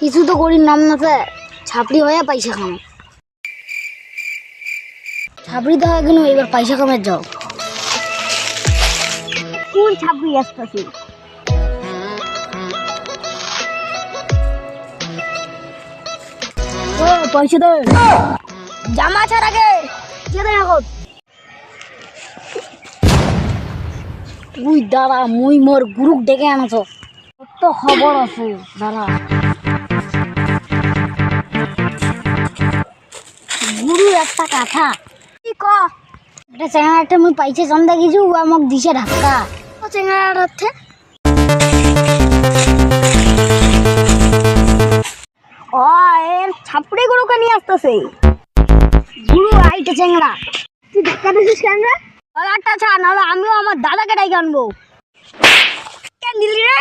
কিছু তো করির নাম না স্যার, ছাপড়ি হয়ে পয়সা খাম। ছাপড়ি তো হয় কেন, এবার পয়সা কামের যাও। কোন ছাপড়ি আসতেছে? ও পয়সা দে, জামা ছাড় আগে এখন। তুই দাঁড়া, মুই মোর গুরুক ডেকে আনছ, কত খবর আছে দাঁড়া। গুরু একটা কথা কি ক? একটা চেঙ্গাটা মুই পাইছে চন্দা কিছু, ও আমাক দিছে ধাক্কা। ও চেঙ্গাটার অর্থে ও এর ছাপড়ি গুরুকে নিয়ে আসতেছে। গুরু আইতে চেঙ্গা, তুই ধাক্কা দিছিস কেন রে? একটা ছাড়, নাহলে আমিও আমার দাদাকে ডাইকে আনবো। কেন দিলি রে?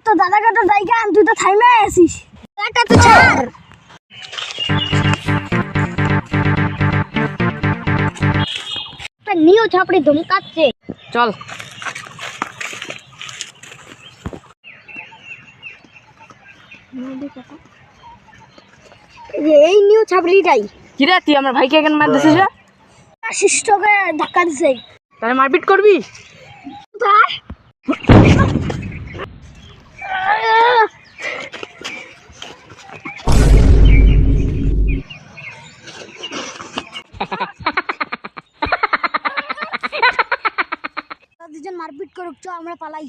তো দাদাকে তো ডাইকে আন, তুই তো থাইমে আসিস। একটা তো ছাড়। নিও ছাপড়ি ধমকাচ্ছে, চল। এই নিউ ছাপড়িটাই। কি রে, তুই আমার ভাইকে এখন মার দিছিস? শিষ্টকে ধাক্কা দিছে। তাহলে মারপিট করবি? দুজন মারপিট করুক, চ আমরা পালাই।